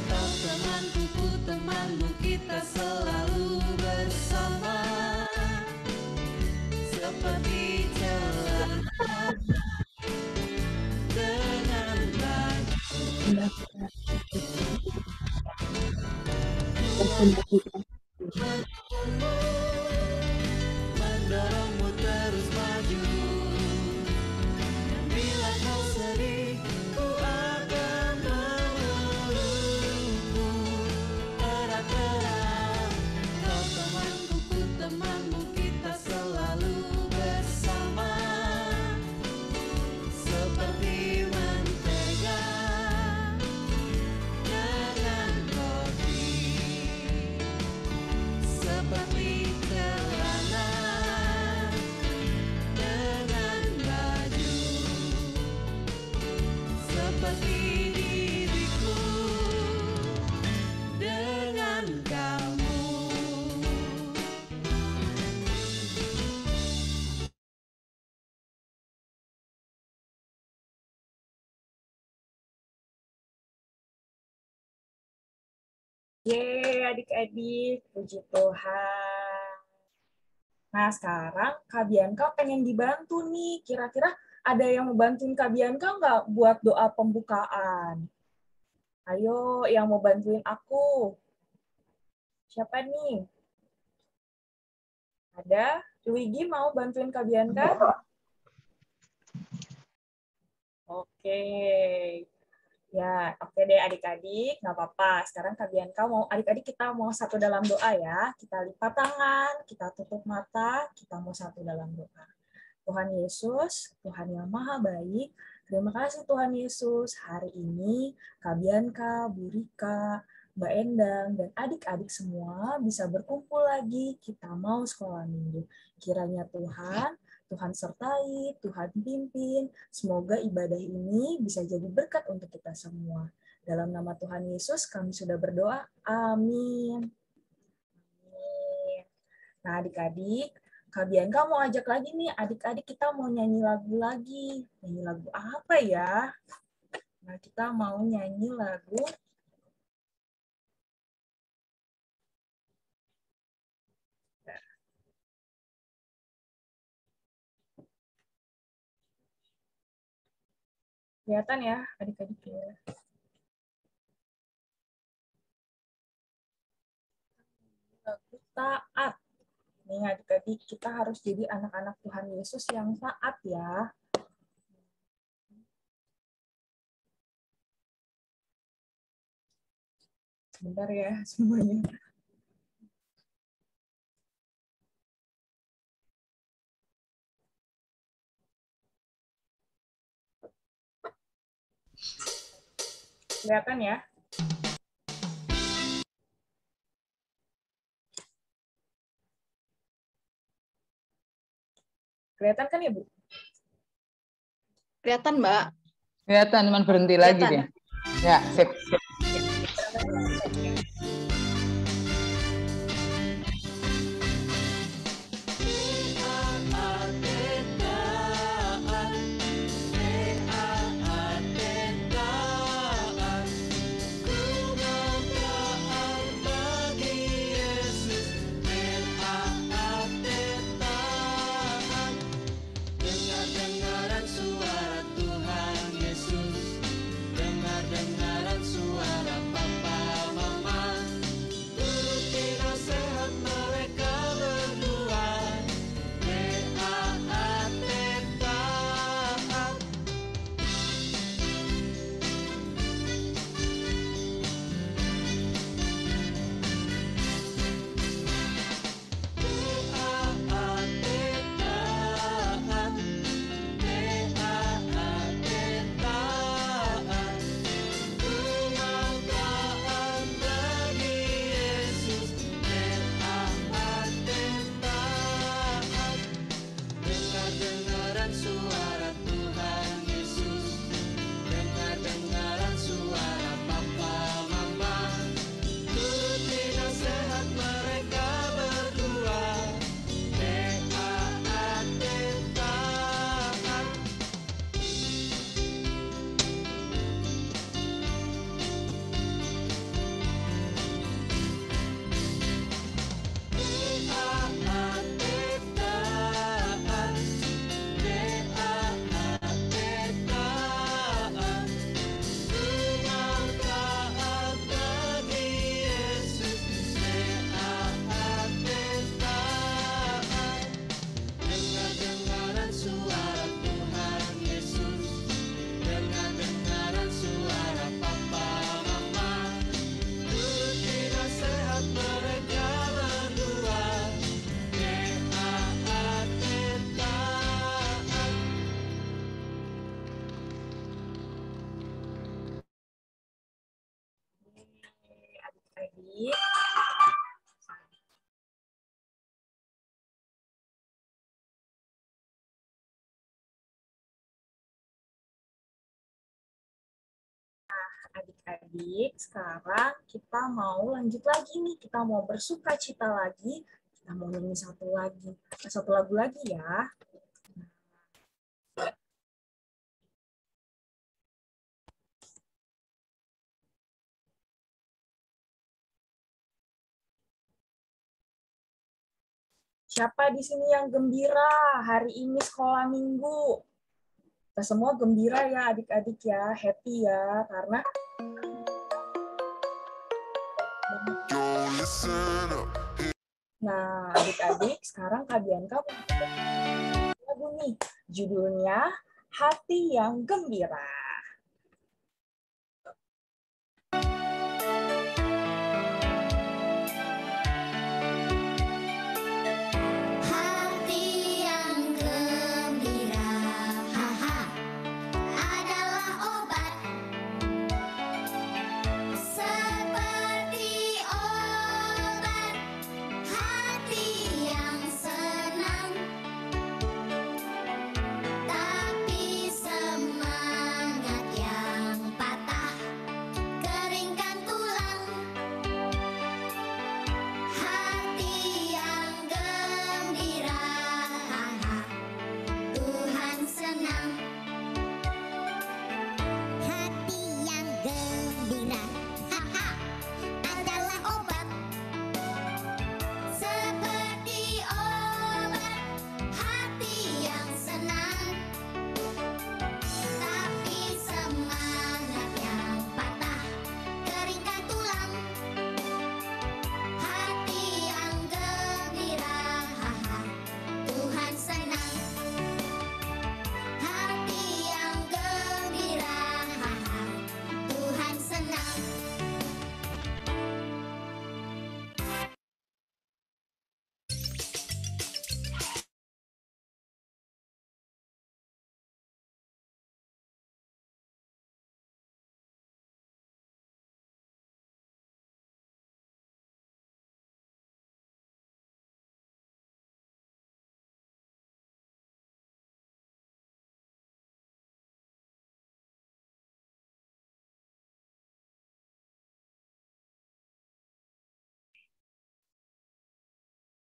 Kau temanku, ku temanmu, kita selalu bersama, seperti celana dengan baju. Mendorongmu terus maju. Bila kau sedih, ku akan memelukmu erat-erat. Kau temanku, ku temanmu, kita selalu bersama, seperti mentega dengan kopi, seperti celana dengan baju, seperti diriku dengan kamu. Yeay, adik-adik, puji Tuhan. Nah, sekarang Kak Bianca pengen dibantu nih. Kira-kira ada yang mau bantuin Kak Bianca nggak buat doa pembukaan? Ayo, yang mau bantuin aku. Siapa nih? Ada? Luigi mau bantuin Kak Bianca? Oke. Ya, oke deh adik-adik, nggak apa-apa. Sekarang Kak Bianca mau, adik-adik kita mau satu dalam doa ya. Kita lipat tangan, kita tutup mata, kita mau satu dalam doa. Tuhan Yesus, Tuhan yang maha baik, terima kasih Tuhan Yesus. Hari ini Kak Bianca, Bu Rika, Mbak Endang, dan adik-adik semua bisa berkumpul lagi. Kita mau sekolah minggu. Kiranya Tuhan sertai, Tuhan pimpin. Semoga ibadah ini bisa jadi berkat untuk kita semua. Dalam nama Tuhan Yesus kami sudah berdoa. Amin. Amin. Nah adik-adik, Kak Bianca mau ajak lagi nih, adik-adik kita mau nyanyi lagu lagi. Nyanyi lagu apa ya? Nah kita mau nyanyi lagu kelihatan ya adik-adik ya. Lagu taat. Nih adik-adik, kita harus jadi anak-anak Tuhan Yesus yang taat ya. Sebentar ya semuanya. Kelihatan ya? Kelihatan kan ya, Bu? Kelihatan, Mbak. Kelihatan, cuman berhenti lagi dia. Ya, sip. Dengar-dengaran suara Tuhan Yesus, dengar-dengaran suara Bapa, adik-adik. Adik-adik, sekarang kita mau lanjut lagi nih. Kita mau bersuka cita lagi. Kita mau nyanyi satu lagu lagi ya. Siapa di sini yang gembira hari ini sekolah minggu? Kita semua gembira ya adik-adik ya, happy ya, karena nah, adik-adik, sekarang kalian kamu lagu nih, judulnya Hati yang Gembira.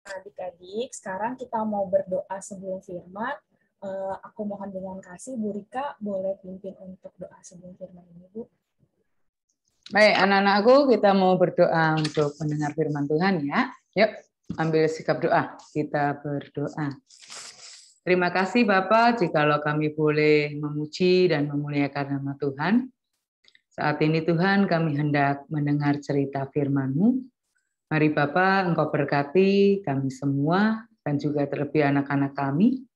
Adik-adik, sekarang kita mau berdoa sebelum firman. Aku mohon dengan kasih, Bu Rika, boleh pimpin untuk doa sebelum firman ini, Bu. Baik, anak-anakku, kita mau berdoa untuk mendengar firman Tuhan ya. Yuk, ambil sikap doa. Kita berdoa. Terima kasih Bapak, jikalau kami boleh memuji dan memuliakan nama Tuhan. Saat ini Tuhan, kami hendak mendengar cerita firman-Mu. Mari Bapak, Engkau berkati kami semua, dan juga terlebih anak-anak kami,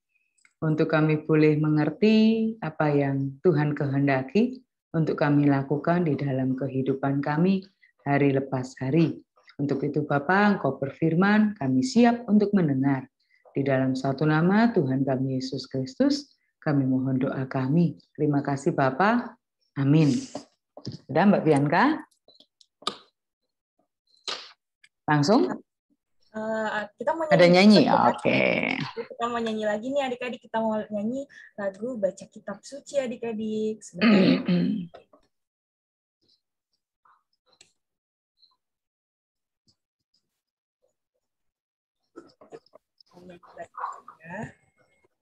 untuk kami boleh mengerti apa yang Tuhan kehendaki untuk kami lakukan di dalam kehidupan kami hari lepas hari. Untuk itu Bapa, Engkau berfirman, kami siap untuk mendengar. Di dalam satu nama Tuhan kami Yesus Kristus, kami mohon doa kami. Terima kasih Bapa. Amin. Sudah Mbak Bianca? Langsung? Kita mau Ada nyanyi? ya. Oke. Kita mau nyanyi lagi nih adik-adik. Kita mau nyanyi lagu Baca Kitab Suci adik-adik. Sebentar.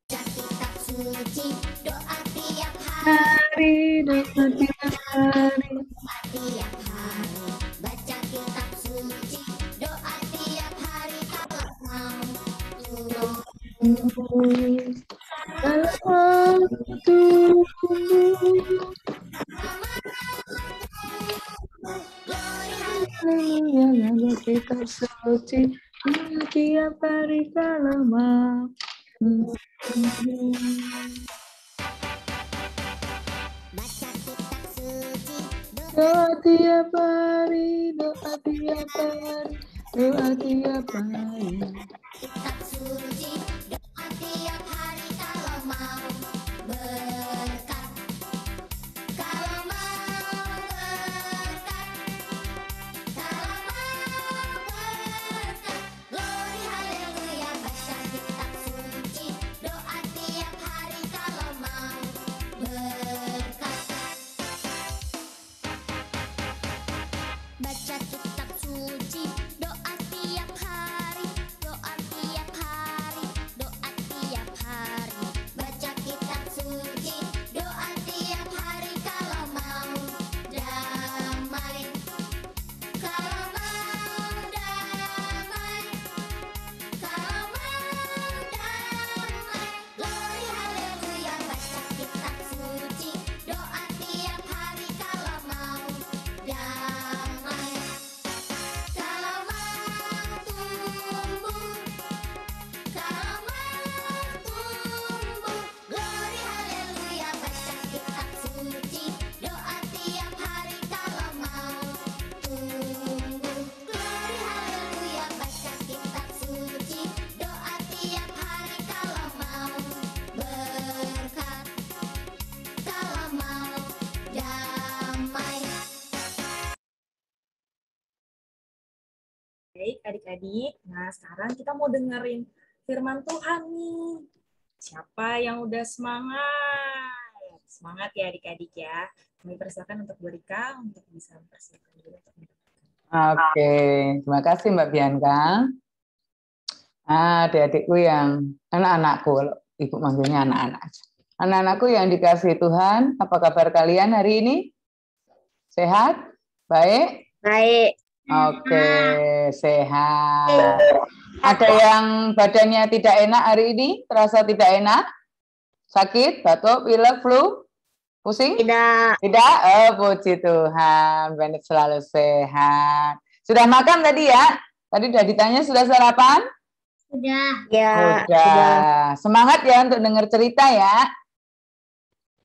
Baca kitab suci, doa tiap Hari, doa tiap hari. doa tiap hari. Baca kitab suci, doa tiap hari. Kalau mau Kitab suci tiap hari kalau mau. baca kitab suci, Doa tiap hari, doa tiap hari, doa tiap hari. kitab suci, doa tiap hari. Kalau mau berkat, kalau mau berkat, kalau mau adik-adik. Nah, sekarang kita mau dengerin firman Tuhan nih. Siapa yang udah semangat? Semangat ya adik-adik ya. Kami persilakan untuk Berika untuk bisa mempersiapkan dulu untuk mendengarkan. Oke, terima kasih Mbak Bianca. Adik-adikku yang anak-anakku, kalau Ibu manggilnya anak-anak. Anak-anakku yang dikasihi Tuhan, apa kabar kalian hari ini? Sehat? Baik? Baik. Oke, sehat. Ada yang badannya tidak enak hari ini? Terasa tidak enak? Sakit? Batuk? Pilek? Flu? Pusing? Tidak. Tidak? Oh, puji Tuhan. Benar selalu sehat. Sudah makan tadi ya? Tadi sudah ditanya sudah sarapan? Sudah. Ya. Sudah. Semangat ya untuk dengar cerita ya.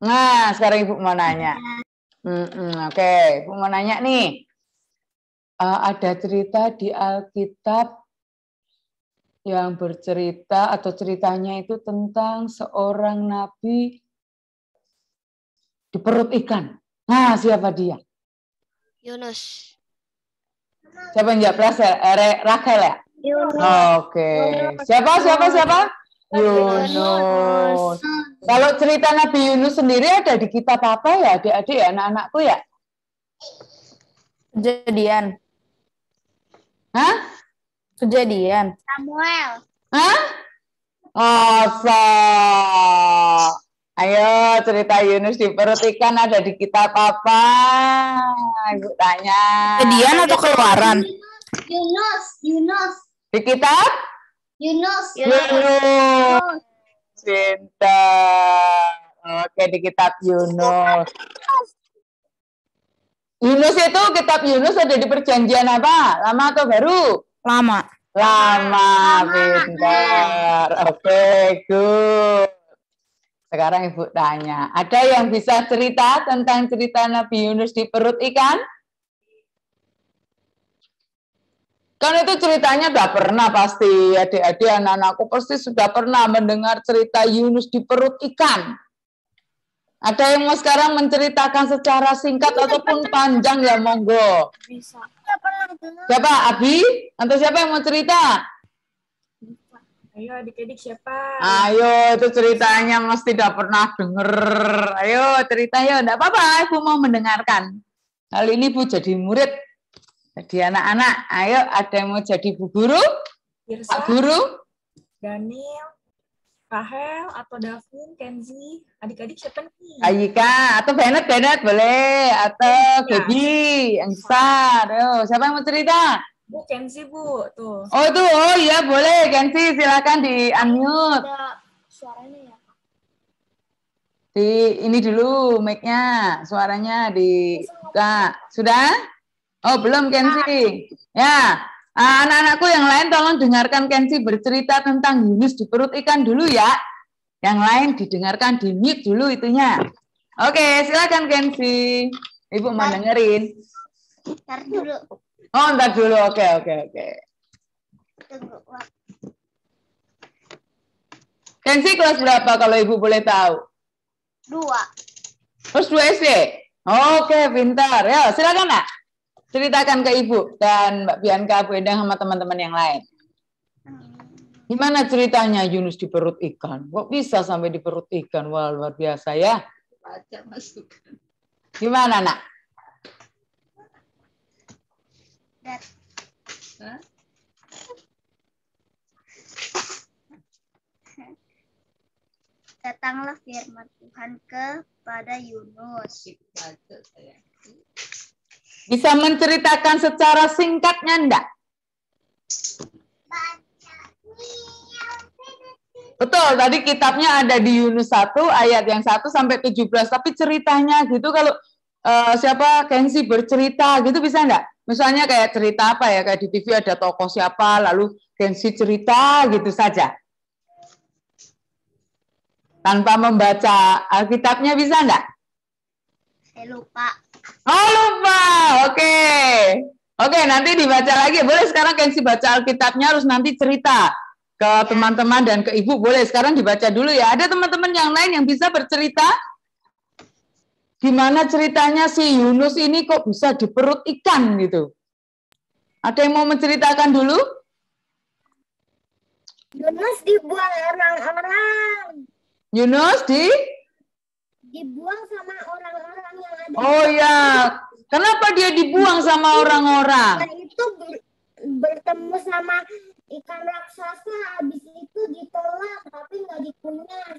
Nah, sekarang Ibu mau nanya. Oke, Ibu mau nanya nih. Ada cerita di Alkitab yang bercerita atau ceritanya itu tentang seorang nabi di perut ikan. Nah, siapa dia? Yunus. Siapa yang jawab? Rachel ya? Yunus. Oke. Siapa? Yunus. Kalau cerita Nabi Yunus sendiri ada di kitab apa ya, adik-adik ya, anak-anakku ya? Kejadian. Hah? Kejadian. Samuel. Hah? Ayo cerita Yunus di perut ikan ada di kitab apa? Ibu tanya. Kejadian atau Keluaran? Yunus. Di kitab? Yunus. Yunus. Cinta. Oke, di kitab Yunus. Yunus itu kitab Yunus ada di perjanjian apa? Lama atau baru? Lama. Lama, pintar. Oke, good. Sekarang Ibu tanya, ada yang bisa cerita tentang cerita Nabi Yunus di perut ikan? Kan itu ceritanya udah pernah pasti, adik-adik anak-anakku pasti sudah pernah mendengar cerita Yunus di perut ikan. Ada yang mau sekarang menceritakan secara singkat ataupun panjang ya, monggo. Bisa. Siapa? Abi? Atau siapa yang mau cerita? Ayo adik-adik siapa? Ayo, itu ceritanya mesti udah pernah denger. Ayo cerita ya, enggak apa-apa, Ibu mau mendengarkan. Kali ini Bu jadi murid, jadi anak-anak. Ayo, ada yang mau jadi Bu Guru? Tirsa, Pak Guru? Daniel, Rahel, atau Davin, Kenzi, adik-adik siapa nih? Ayika, atau Benet boleh, atau Gaby yang besar. Ayo, siapa yang mau cerita? Bu, Kenzi Bu, tuh. Oh itu, oh iya boleh, Kenzi silakan di unmute. Ada suaranya ya. Di ini dulu mic-nya, suaranya dibuka. Sudah? Oh belum Kenzi. Ya, anak-anakku yang lain tolong dengarkan Kenzi bercerita tentang Yunus di perut ikan dulu ya. Yang lain didengarkan di mute dulu itunya. Oke, silakan Kenzi. Ibu mau dengerin. Ntar dulu. Oh, ntar dulu. Oke. Tunggu. Kenzi kelas berapa kalau Ibu boleh tahu? 2. Terus 2 SD? Oke, pintar. Ya, silakan Nak. Ceritakan ke Ibu dan Mbak Bianca, Bu Endang sama teman-teman yang lain. Gimana ceritanya Yunus di perut ikan? Kok bisa sampai di perut ikan? Wah, luar biasa ya. Gimana, Nak? Datanglah firman Tuhan kepada Yunus. Bisa menceritakan secara singkatnya enggak? Betul, tadi kitabnya ada di Yunus 1 ayat yang 1 sampai 17, tapi ceritanya gitu kalau siapa Kenzi bercerita gitu bisa enggak? Misalnya kayak cerita apa ya, kayak di TV ada tokoh siapa, lalu Kenzi cerita gitu saja. Tanpa membaca Alkitabnya bisa enggak? Saya lupa. Oh lupa, oke, nanti dibaca lagi. Boleh sekarang Kenzi baca Alkitabnya, harus nanti cerita ke teman-teman dan ke Ibu. Boleh sekarang dibaca dulu ya. Ada teman-teman yang lain yang bisa bercerita? Gimana ceritanya si Yunus ini kok bisa di perut ikan gitu? Ada yang mau menceritakan dulu? Yunus dibuang orang-orang. Yunus Dibuang sama orang-orang yang ada. Oh ya, kenapa dia dibuang sama orang-orang? Dan itu bertemu sama ikan raksasa. Habis itu ditolak tapi nggak dikunyah.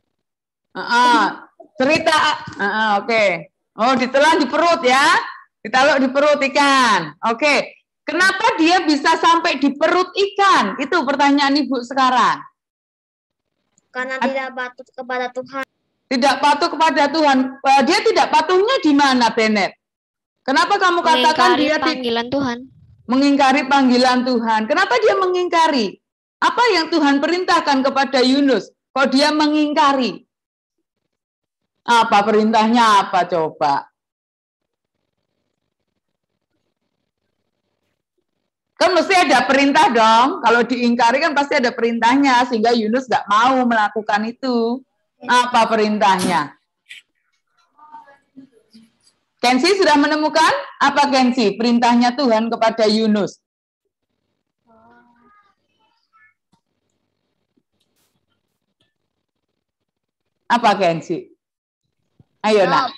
Cerita, oke. Oh, ditelan di perut ya? Ditaruh di perut ikan. Oke. Kenapa dia bisa sampai di perut ikan? Itu pertanyaan Ibu sekarang. Karena tidak patuh kepada Tuhan. Tidak patuh kepada Tuhan. Dia tidak patuhnya di mana, Bennett? Kenapa kamu katakan Mengingkari dia panggilan Tuhan. mengingkari panggilan Tuhan? Kenapa dia mengingkari? Apa yang Tuhan perintahkan kepada Yunus? Kok dia mengingkari? Apa perintahnya apa coba? Kan mesti ada perintah dong. Kalau diingkari kan pasti ada perintahnya. Sehingga Yunus nggak mau melakukan itu. Apa perintahnya? Kensi sudah menemukan? Apa Kensi? Perintahnya Tuhan kepada Yunus. Apa Kensi? Ayo nak.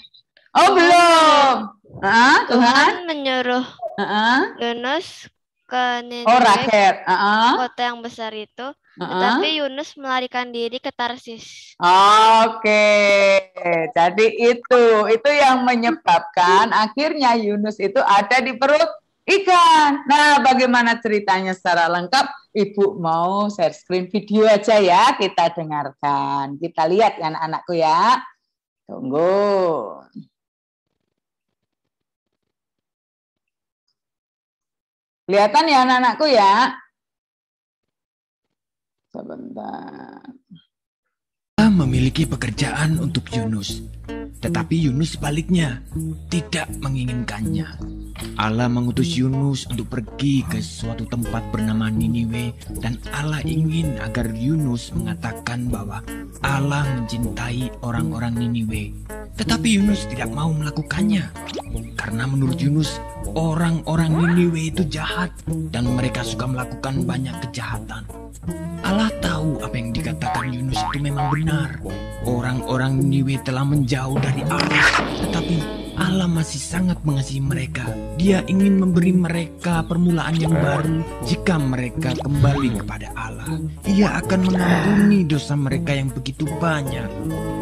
Oh belum. Tuhan? Tuhan menyuruh Yunus ke Oh Niniwe, Rakel. kota yang besar itu, tetapi Yunus melarikan diri ke Tarsis. Oke, jadi itu yang menyebabkan akhirnya Yunus itu ada di perut ikan. Nah, bagaimana ceritanya secara lengkap? Ibu mau share screen video aja ya, kita dengarkan. Kita lihat ya anak-anakku ya. Tunggu. Kelihatan ya anak-anakku ya. Sebentar. Allah memiliki pekerjaan untuk Yunus, tetapi Yunus sebaliknya tidak menginginkannya. Allah mengutus Yunus untuk pergi ke suatu tempat bernama Niniwe, dan Allah ingin agar Yunus mengatakan bahwa Allah mencintai orang-orang Niniwe. Tetapi Yunus tidak mau melakukannya, karena menurut Yunus orang-orang Niniwe itu jahat dan mereka suka melakukan banyak kejahatan. Allah tahu apa yang dikatakan Yunus itu memang benar. Orang-orang Niniwe telah menjauh dari Allah, tetapi Allah masih sangat mengasihi mereka. Dia ingin memberi mereka permulaan yang baru jika mereka kembali kepada Allah. Ia akan mengampuni dosa mereka yang begitu banyak.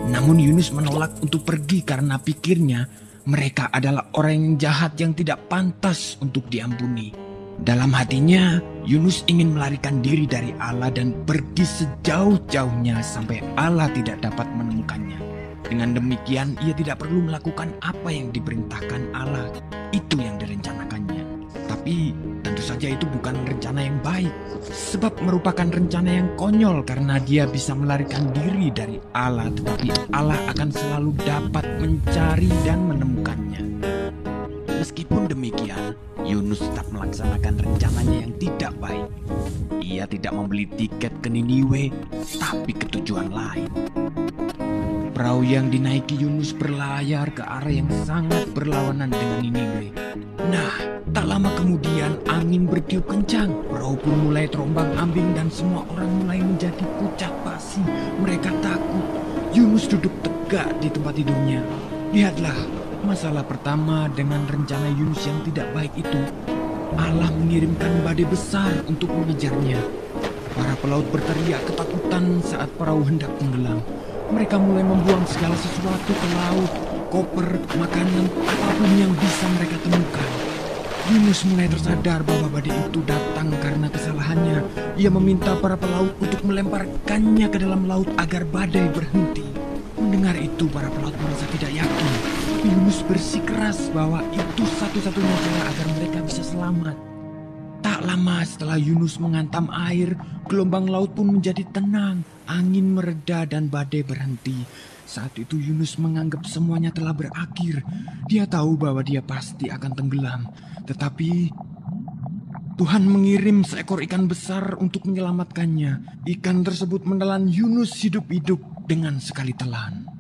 Namun Yunus menolak untuk pergi karena pikirnya mereka adalah orang yang jahat yang tidak pantas untuk diampuni. Dalam hatinya, Yunus ingin melarikan diri dari Allah dan pergi sejauh-jauhnya sampai Allah tidak dapat menemukannya. Dengan demikian, ia tidak perlu melakukan apa yang diperintahkan Allah. Itu yang direncanakannya. Tapi tentu saja itu bukan rencana yang baik, sebab merupakan rencana yang konyol karena dia bisa melarikan diri dari Allah, tetapi Allah akan selalu dapat mencari dan menemukannya. Meskipun demikian, Yunus tetap melaksanakan rencananya yang tidak baik. Ia tidak membeli tiket ke Niniwe, tapi ke tujuan lain. Perahu yang dinaiki Yunus berlayar ke arah yang sangat berlawanan dengan Niniwe. Nah, tak lama kemudian angin bertiup kencang. Perahu pun mulai terombang-ambing dan semua orang mulai menjadi pucat pasi. Mereka takut. Yunus duduk tegak di tempat tidurnya. Lihatlah, masalah pertama dengan rencana Yunus yang tidak baik itu. Allah mengirimkan badai besar untuk mengejarnya. Para pelaut berteriak ketakutan saat perahu hendak tenggelam. Mereka mulai membuang segala sesuatu ke laut, koper, makanan, apapun yang bisa mereka temukan. Yunus mulai tersadar bahwa badai itu datang karena kesalahannya. Ia meminta para pelaut untuk melemparkannya ke dalam laut agar badai berhenti. Mendengar itu, para pelaut merasa tidak yakin. Yunus bersikeras bahwa itu satu-satunya cara agar mereka bisa selamat. Tak lama setelah Yunus menghantam air, gelombang laut pun menjadi tenang. Angin mereda dan badai berhenti. Saat itu Yunus menganggap semuanya telah berakhir. Dia tahu bahwa dia pasti akan tenggelam. Tetapi Tuhan mengirim seekor ikan besar untuk menyelamatkannya. Ikan tersebut menelan Yunus hidup-hidup dengan sekali telan.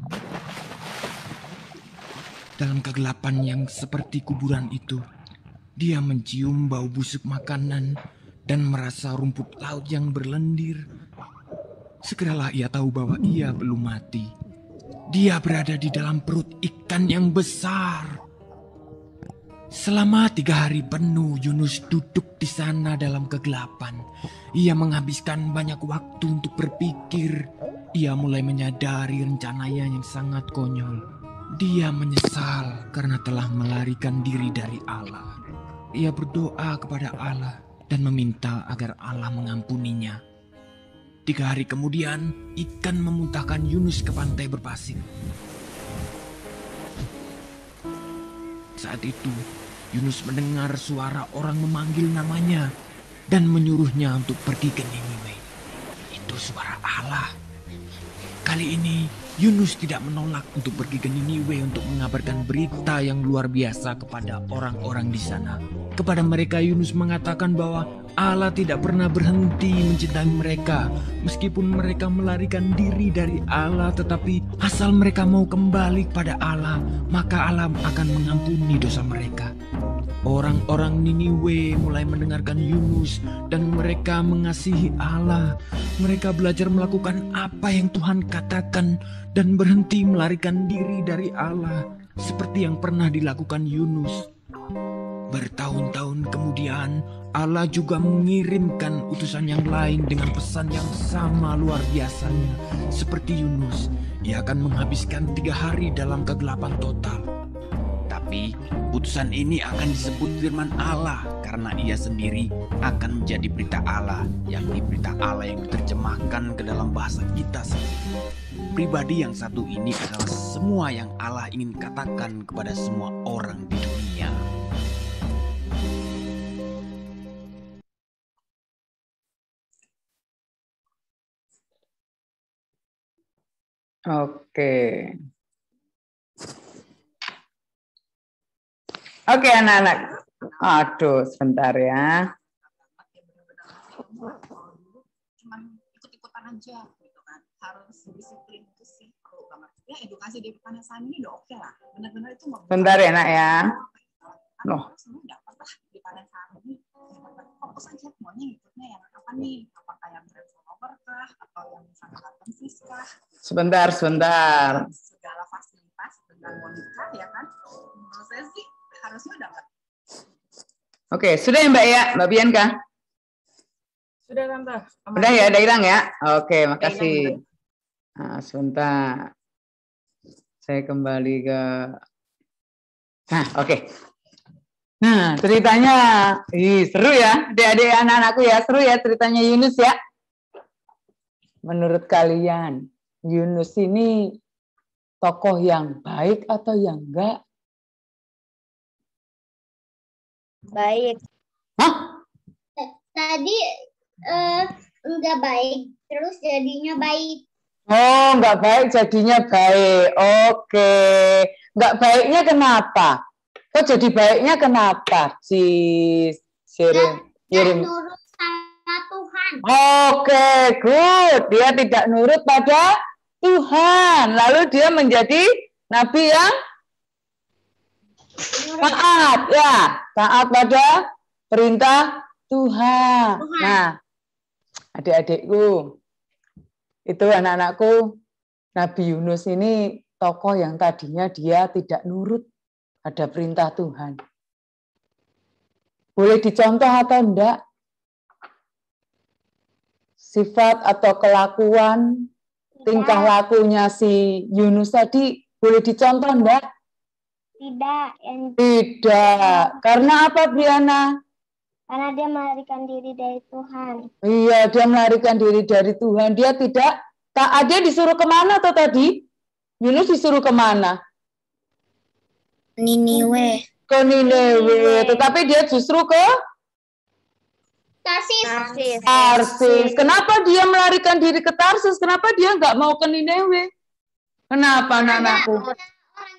Dalam kegelapan yang seperti kuburan itu, Dia mencium bau busuk makanan dan merasa rumput laut yang berlendir. Segeralah ia tahu bahwa ia belum mati. Dia berada di dalam perut ikan yang besar. Selama 3 hari penuh Yunus duduk di sana dalam kegelapan. Ia menghabiskan banyak waktu untuk berpikir. Ia mulai menyadari rencananya yang sangat konyol. Dia menyesal karena telah melarikan diri dari Allah. Ia berdoa kepada Allah dan meminta agar Allah mengampuninya. 3 hari kemudian, ikan memuntahkan Yunus ke pantai berpasir. Saat itu, Yunus mendengar suara orang memanggil namanya dan menyuruhnya untuk pergi ke Niniwe. Itu suara Allah. Kali ini, Yunus tidak menolak untuk pergi ke Niniwe untuk mengabarkan berita yang luar biasa kepada orang-orang di sana. Kepada mereka, Yunus mengatakan bahwa Allah tidak pernah berhenti mencintai mereka. Meskipun mereka melarikan diri dari Allah, tetapi asal mereka mau kembali kepada Allah, maka Allah akan mengampuni dosa mereka. Orang-orang Niniwe mulai mendengarkan Yunus dan mereka mengasihi Allah. Mereka belajar melakukan apa yang Tuhan katakan dan berhenti melarikan diri dari Allah seperti yang pernah dilakukan Yunus. Bertahun-tahun kemudian, Allah juga mengirimkan utusan yang lain dengan pesan yang sama luar biasanya. Seperti Yunus, ia akan menghabiskan 3 hari dalam kegelapan total. Tapi utusan ini akan disebut firman Allah karena ia sendiri akan menjadi berita Allah, yakni berita Allah yang diterjemahkan ke dalam bahasa kita sendiri. Pribadi yang satu ini adalah semua yang Allah ingin katakan kepada semua orang di dunia. Oke anak-anak. Aduh, sebentar ya. Cuman ikut-ikutan aja gitu kan. Harus disiplin itu sih perlu banget. Ya edukasi di pertanian ini udah oke lah. Benar-benar itu mau. Bentar ya nak ya. Loh. Semua dapat lah di pertanian ini. Fokus aja maunya ikutnya yang apa nih? Apakah yang transfer kah? Atau yang misalnya latensis kah? Sebentar. Segala fasilitas tentang monika ya kan. Menurut saya sih harusnya dapat. Oke, sudah ya Mbak ya, Mbak Bianca? Sudah Tante. Udah ya, udah hilang ya? Oke, makasih. Nah, sebentar. Saya kembali ke... Nah, oke. Nah, ceritanya seru ya, adik-adik anak-anakku ya, seru ya ceritanya Yunus ya. Menurut kalian, Yunus ini tokoh yang baik atau yang enggak? Baik. Hah? Tadi enggak baik, terus jadinya baik. Oh, enggak baik jadinya baik. Oke. Enggak baiknya kenapa? Kok jadi baiknya kenapa? Tidak nurut sama Tuhan. Oke, good. Dia tidak nurut pada Tuhan. Lalu dia menjadi nabi yang taat, ya, taat pada perintah Tuhan. Nah, adik-adikku, itu anak-anakku, Nabi Yunus ini tokoh yang tadinya dia tidak nurut pada perintah Tuhan. Boleh dicontoh atau enggak? Sifat atau kelakuan, tingkah lakunya si Yunus tadi boleh dicontoh enggak? Tidak. Karena apa, Briana? Karena dia melarikan diri dari Tuhan. Iya, dia melarikan diri dari Tuhan. Dia tidak taat. Dia disuruh kemana tuh tadi? Yunus disuruh kemana? Niniwe. Ke Niniwe. Tetapi dia justru ke Tarsis. Kenapa dia melarikan diri ke Tarsis? Kenapa dia nggak mau ke Niniwe? Kenapa, anak-anakku?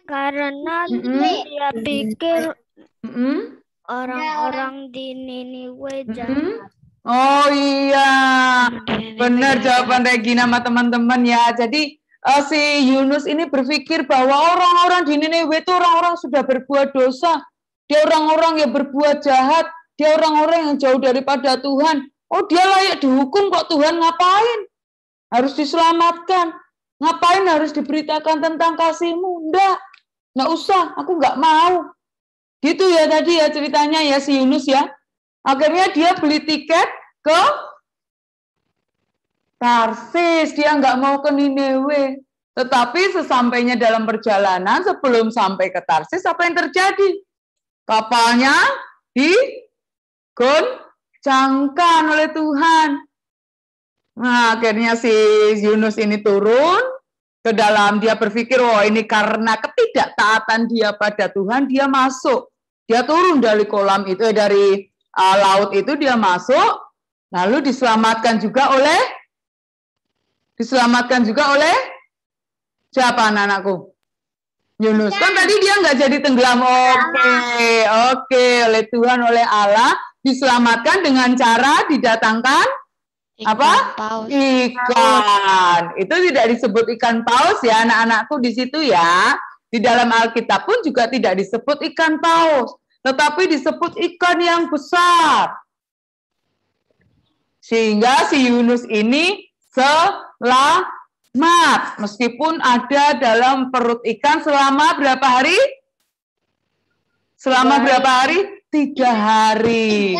Karena dia pikir orang-orang di Niniwe jahat. Oh iya, benar jawaban Regina sama teman-teman ya. Jadi si Yunus ini berpikir bahwa orang-orang di Niniwe itu orang-orang sudah berbuat dosa. dia orang-orang yang berbuat jahat, dia orang-orang yang jauh daripada Tuhan. Oh, dia layak dihukum kok, Tuhan ngapain? Harus diselamatkan. Ngapain harus diberitakan tentang kasih-Mu? Nggak usah, aku nggak mau. Gitu ya tadi ya ceritanya ya si Yunus ya. Akhirnya dia beli tiket ke Tarsis, dia nggak mau ke Niniwe. Tetapi sesampainya dalam perjalanan, sebelum sampai ke Tarsis, apa yang terjadi? Kapalnya digoncangkan oleh Tuhan. Nah, akhirnya si Yunus ini turun ke dalam, dia berpikir, oh ini karena ketidaktaatan dia pada Tuhan, dia masuk. Dia turun dari kolam itu, dari laut itu dia masuk, lalu diselamatkan juga oleh siapa anak-anakku? Yunus. Kan tadi dia nggak jadi tenggelam. Oke, oleh Tuhan, oleh Allah diselamatkan dengan cara didatangkan apa? Paus. Ikan. Itu tidak disebut ikan paus ya anak-anakku di situ ya. Di dalam Alkitab pun juga tidak disebut ikan paus, tetapi disebut ikan yang besar. Sehingga si Yunus ini selamat meskipun ada dalam perut ikan selama berapa hari? Selama berapa hari? 3 hari.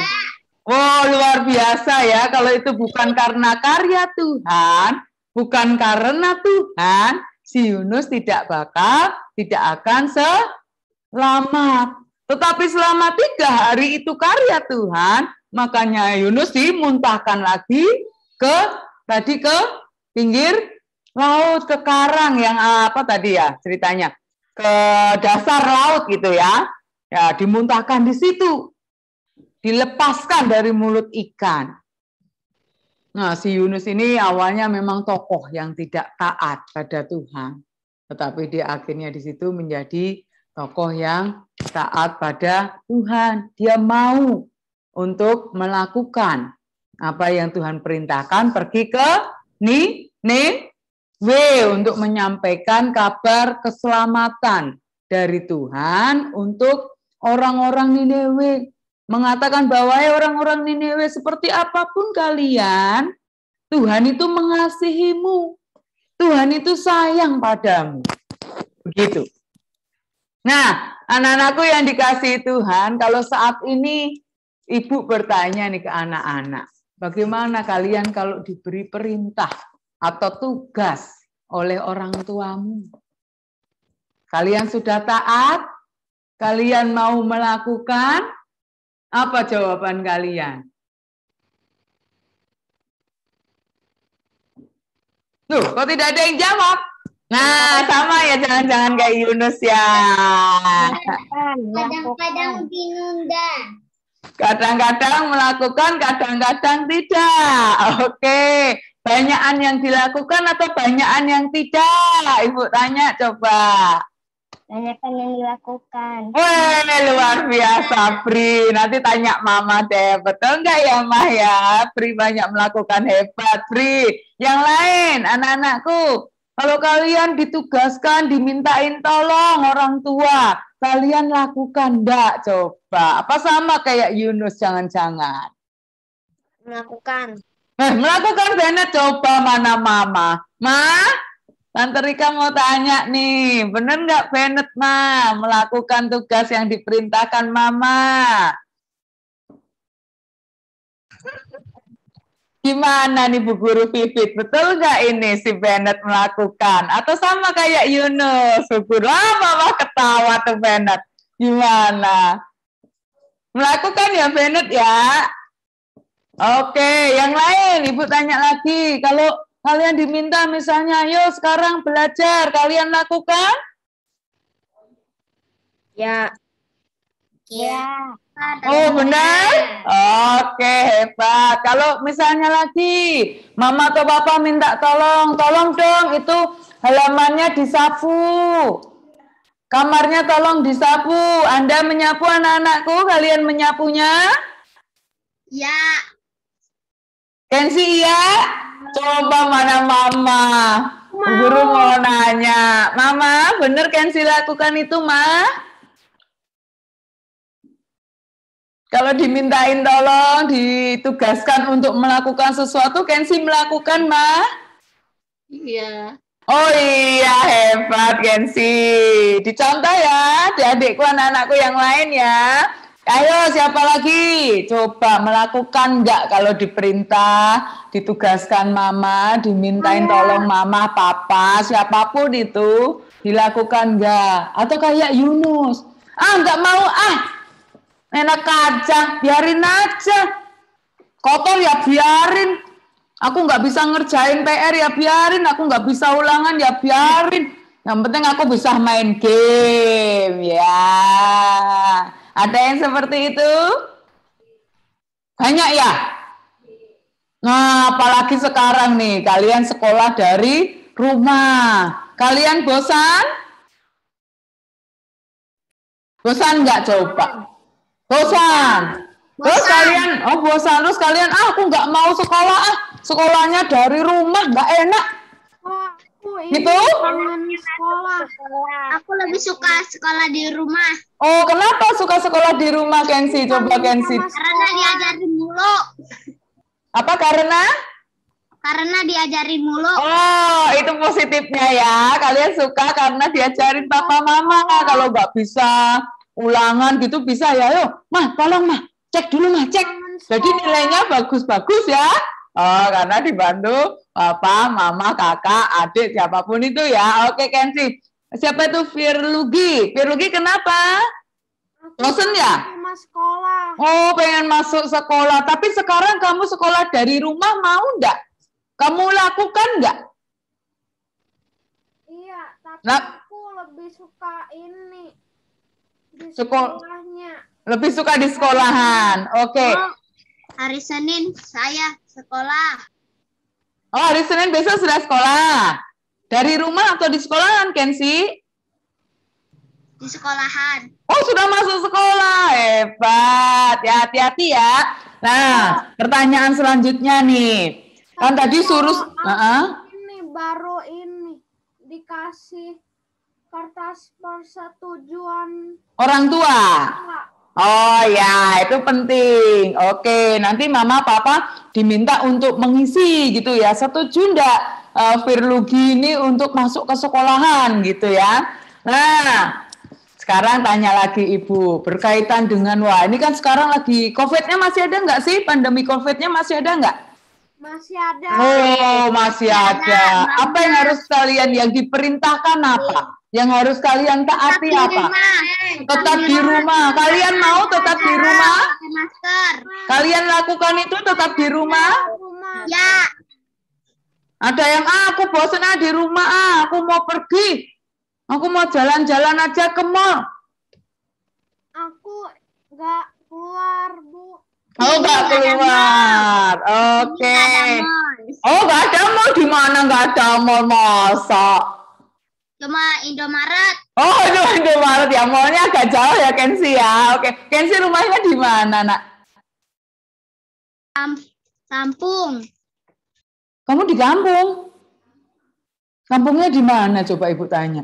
Wow, luar biasa ya. Kalau itu bukan karena karya Tuhan, bukan karena Tuhan, si Yunus tidak akan selamat. Tetapi selama 3 hari itu karya Tuhan, makanya Yunus dimuntahkan lagi ke pinggir laut, ke karang yang apa tadi ya ceritanya, ke dasar laut gitu ya. Ya, dimuntahkan di situ. Dilepaskan dari mulut ikan. Nah, si Yunus ini awalnya memang tokoh yang tidak taat pada Tuhan. Tetapi dia akhirnya di situ menjadi tokoh yang taat pada Tuhan. Dia mau untuk melakukan apa yang Tuhan perintahkan, pergi ke Niniwe untuk menyampaikan kabar keselamatan dari Tuhan untuk orang-orang Niniwe. Mengatakan bahwa orang-orang Niniwe, seperti apapun kalian, Tuhan itu mengasihimu. Tuhan itu sayang padamu. Begitu. Nah, anak-anakku yang dikasihi Tuhan, kalau saat ini ibu bertanya nih ke anak-anak, bagaimana kalian kalau diberi perintah atau tugas oleh orang tuamu? Kalian sudah taat? Kalian mau melakukan? Apa jawaban kalian? Loh, kok tidak ada yang jawab? Nah, sama ya, jangan-jangan kayak Yunus ya. Kadang-kadang ditunda. Kadang-kadang melakukan, kadang-kadang tidak. Oke, banyakan yang dilakukan atau banyakan yang tidak? Ibu tanya coba. Banyakan yang dilakukan. Wah, luar biasa, Pri. Nanti tanya Mama deh, betul nggak ya, Mah ya? Pri banyak melakukan, hebat, Pri. Yang lain, anak-anakku, kalau kalian ditugaskan, dimintain tolong orang tua, kalian lakukan enggak? Coba. Apa sama kayak Yunus, jangan-jangan? Melakukan. Melakukan, Bennett, coba mana Mama? Tante Rika mau tanya nih, bener nggak Bennett, Ma, melakukan tugas yang diperintahkan Mama? Gimana nih Bu Guru Pipit, betul nggak ini si Bennett melakukan? Atau sama kayak Yunus, Bu Guru? Mama ketawa tuh Bennett. Gimana? Melakukan ya Bennett ya? Oke, yang lain Ibu tanya lagi, kalau kalian diminta misalnya, ayo sekarang belajar, kalian lakukan? Ya. Ya. Oh, benar? Oke, hebat. Kalau misalnya lagi, Mama atau Papa minta tolong dong itu halamannya disapu. Kamarnya tolong disapu. Anda menyapu anak-anakku, kalian menyapunya? Ya. Kensi iya? Coba mana Mama? Guru mau nanya. Mama, bener Kensi lakukan itu, Ma? Kalau dimintain tolong, ditugaskan untuk melakukan sesuatu, Kenzi melakukan, Ma? Iya. Oh iya, hebat Kenzi. Dicontoh ya, adik-adikku, anak-anakku yang lain ya. Ayo, siapa lagi? Coba melakukan nggak kalau diperintah, ditugaskan mama, dimintain tolong mama, papa, siapapun itu, dilakukan nggak? Atau kayak Yunus, nggak mau, enak aja, biarin aja. Kotor ya biarin. Aku nggak bisa ngerjain PR ya biarin. Aku nggak bisa ulangan ya biarin. Yang penting aku bisa main game. Ya. Ada yang seperti itu? Banyak ya? Nah, apalagi sekarang nih. Kalian sekolah dari rumah. Kalian bosan? Bosan nggak coba? Bosan. Terus kalian, bosan. Terus kalian, aku nggak mau sekolah, sekolahnya dari rumah, nggak enak. Gitu? Aku lebih suka sekolah di rumah. Oh, kenapa suka sekolah di rumah, Kenzi? Coba, Kenzi. Karena diajarin mulu. Apa karena? Karena diajarin mulu. Oh, itu positifnya ya. Kalian suka karena diajarin papa mama. Kalau nggak bisa ulangan gitu bisa ya. Yuk, Mah, tolong Mah. Cek dulu Mah, cek. Jadi nilainya bagus-bagus ya. Oh, karena dibantu papa, mama, kakak, adik, siapapun itu ya. Oke, Kenzi. Siapa itu Firlugi? Firlugi kenapa? Bosen ya? Sekolah. Oh, pengen masuk sekolah. Tapi sekarang kamu sekolah dari rumah mau enggak? Kamu lakukan enggak? Iya, tapi Nah, aku lebih suka ini di Sekol- sekolahnya. lebih suka di sekolahan. Oke. Oh, hari Senin saya sekolah. Oh, hari Senin besok sudah sekolah. Dari rumah atau di sekolahan, Kenzi? Di sekolahan. Oh, sudah masuk sekolah. Hebat. Ya, hati-hati ya. Nah, pertanyaan selanjutnya nih. Kan tadi suruh... Ini baru ini dikasih kertas persetujuan orang tua. Oh ya, itu penting. Oke, nanti mama papa diminta untuk mengisi gitu ya. Setuju enggak Firlugi ini untuk masuk ke sekolahan gitu ya. Nah, sekarang tanya lagi Ibu, berkaitan dengan, wah ini kan sekarang lagi COVID-nya masih ada enggak sih? Pandemi COVID-nya masih ada enggak? masih ada. Oh, masih ada. Apa yang harus kalian, yang diperintahkan apa? Yang harus kalian taati apa? Tetap di rumah. Kalian mau tetap di rumah? Pakai masker. Kalian lakukan itu tetap di rumah? Ya. Ada yang, aku bosan di rumah, aku mau pergi. Aku mau jalan-jalan aja ke mall. Aku nggak keluar, Bu. Oh, nggak keluar. Oke. Oh, nggak ada mall, di mana nggak ada mall, masa? Cuma Indomaret. Oh, itu Indomaret ya, mallnya agak jauh ya, Kenzi ya. Oke, Kenzi rumahnya di mana, Nak? Kampung. Kamu di kampung? Kampungnya di mana? Coba Ibu tanya.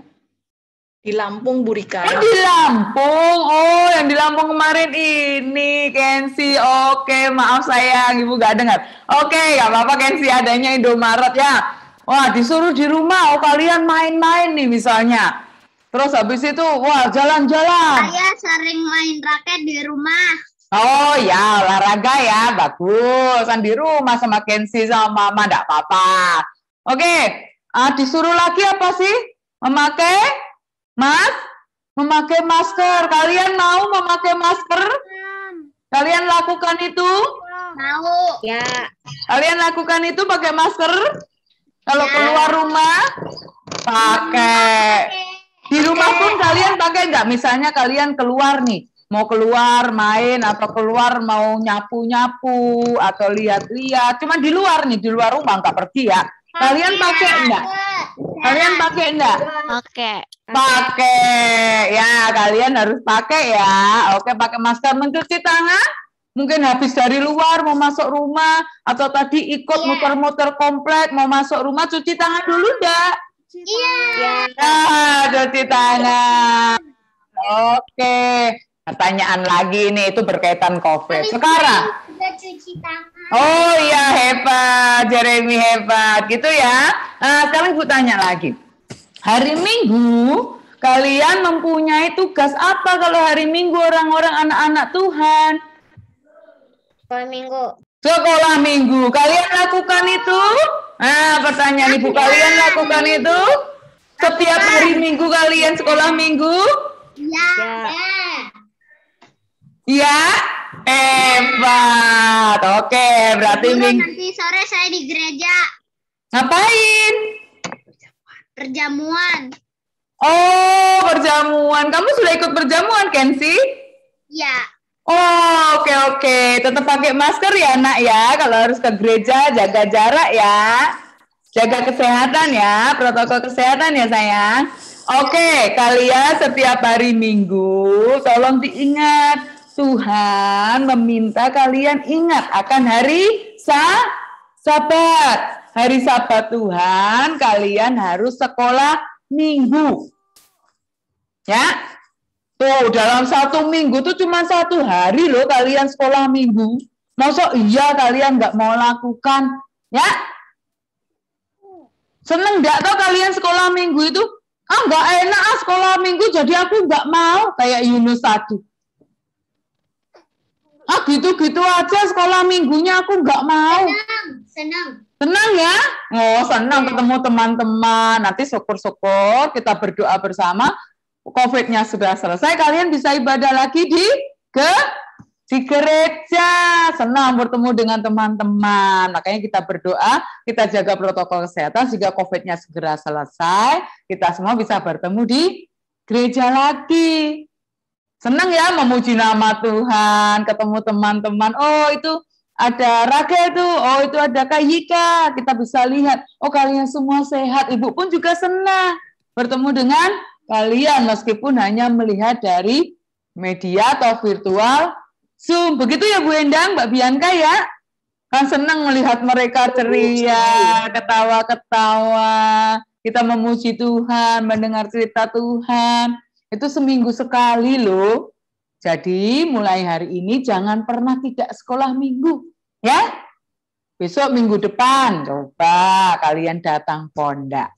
Di Lampung, Bu Rika. Oh, di Lampung. Oh, yang di Lampung kemarin ini, Kenzi. Oke, maaf sayang, Ibu nggak dengar. Oke, nggak apa-apa, Kenzi, adanya Indomaret ya. Wah, disuruh di rumah, oh kalian main-main nih misalnya. Terus habis itu, wah jalan-jalan. Saya sering main raket di rumah. Oh ya, olahraga ya, bagus. Kan di rumah sama Kenzi sama Mama, enggak apa-apa. Oke, disuruh lagi apa sih? Memakai masker. Kalian mau memakai masker? Kalian lakukan itu? Mau. Ya. Kalian lakukan itu pakai masker? Kalau keluar rumah, pakai. Di rumah pun kalian pakai nggak? Misalnya kalian keluar nih, mau keluar main atau keluar mau nyapu-nyapu atau lihat-lihat, cuma di luar nih, di luar rumah nggak pergi ya. Kalian pakai enggak? Kalian pakai enggak? Oke. Pakai. Ya, kalian harus pakai ya. Oke, pakai masker, mencuci tangan. Mungkin habis dari luar mau masuk rumah atau tadi ikut muter-muter komplek mau masuk rumah, cuci tangan dulu enggak? Iya. Cuci tangan. Oke. Pertanyaan lagi nih, itu berkaitan COVID. Sekarang. Udah cuci tangan. Oh iya, hebat. Jeremy hebat. Gitu ya. Nah, sekarang Ibu tanya lagi. Hari Minggu, kalian mempunyai tugas apa kalau hari Minggu orang-orang anak-anak Tuhan? Sekolah minggu. Sekolah Minggu. Kalian lakukan itu? Nah, pertanyaan Ibu, kalian lakukan itu? Setiap hari Minggu kalian sekolah Minggu? Ya. Iya, hebat. Oke, berarti Minggu. Nanti sore saya di gereja. Ngapain? Perjamuan. Oh, perjamuan. Kamu sudah ikut perjamuan, Kensi? Ya. Oh, oke. Tetap pakai masker ya, Nak ya. Kalau harus ke gereja, jaga jarak ya. Jaga kesehatan ya, protokol kesehatan ya, sayang. Oke, kalian setiap hari Minggu, tolong diingat. Tuhan meminta kalian ingat akan hari Sabat. Hari Sabat Tuhan, kalian harus sekolah Minggu. Ya. Tuh, dalam 1 minggu tuh cuma 1 hari loh kalian sekolah Minggu. Masa iya kalian nggak mau lakukan? Ya. Seneng nggak tau kalian sekolah Minggu itu? Nggak enak sekolah Minggu, jadi aku nggak mau. Kayak Yunus tadi. Gitu-gitu aja sekolah Minggunya aku nggak mau. Senang. Senang ya? Oh, senang ketemu teman-teman. Nanti syukur-syukur kita berdoa bersama. COVID-nya sudah selesai, kalian bisa ibadah lagi di gereja. Senang bertemu dengan teman-teman. Makanya kita berdoa, kita jaga protokol kesehatan sehingga COVID-nya segera selesai. Kita semua bisa bertemu di gereja lagi. Senang ya memuji nama Tuhan, ketemu teman-teman. Oh, itu ada Raga itu. Oh, itu ada Kak Yika. Kita bisa lihat, oh kalian semua sehat. Ibu pun juga senang bertemu dengan kalian meskipun hanya melihat dari media atau virtual Zoom. Begitu ya Bu Endang, Mbak Bianca ya? Kan senang melihat mereka ceria, ketawa-ketawa. Kita memuji Tuhan, mendengar cerita Tuhan. Itu seminggu sekali loh. Jadi mulai hari ini jangan pernah tidak sekolah Minggu. Ya? Besok minggu depan, coba kalian datang Pondak.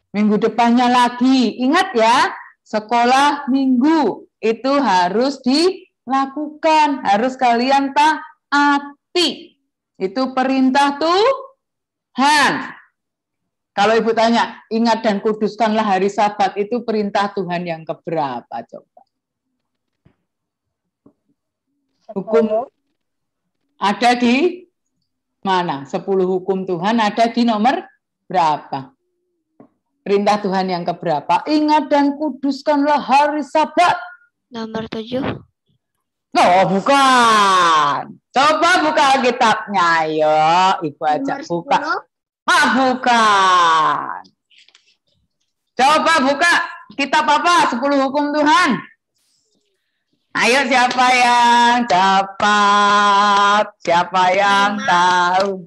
Minggu depannya lagi, ingat ya, sekolah Minggu itu harus dilakukan, harus kalian taati. Itu perintah Tuhan. Kalau Ibu tanya, ingat dan kuduskanlah hari Sabat, itu perintah Tuhan yang keberapa coba? Hukum ada di mana? 10 hukum Tuhan ada di nomor berapa? Perintah Tuhan yang keberapa? Ingat dan kuduskanlah hari Sabat. Nomor 7. Oh, bukan. Coba buka Alkitabnya, ayo. Ibu ajak buka. Bukan. Coba buka kitab apa? 10 hukum Tuhan. Ayo siapa yang dapat? Siapa yang tahu?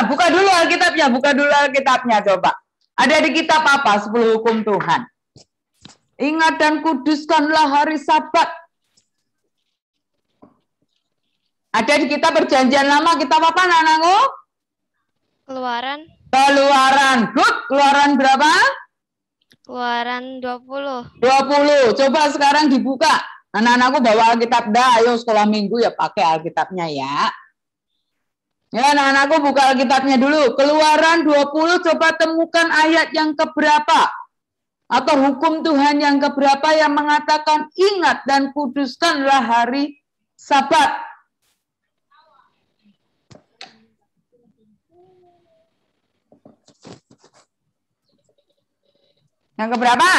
Buka dulu Alkitabnya, coba. Ada di kitab apa? 10 hukum Tuhan. Ingat dan kuduskanlah hari Sabat. Ada di kitab Perjanjian Lama, kitab apa anak-anakku? Keluaran. Good. Keluaran berapa? Keluaran 20. 20. Coba sekarang dibuka. Anak-anakku bawa Alkitab dah. Ayo sekolah Minggu ya pakai Alkitabnya ya. Ya anak-anakku buka Alkitabnya dulu. Keluaran 20 coba temukan ayat yang keberapa. Atau hukum Tuhan yang keberapa yang mengatakan ingat dan kuduskanlah hari Sabat. Yang keberapa?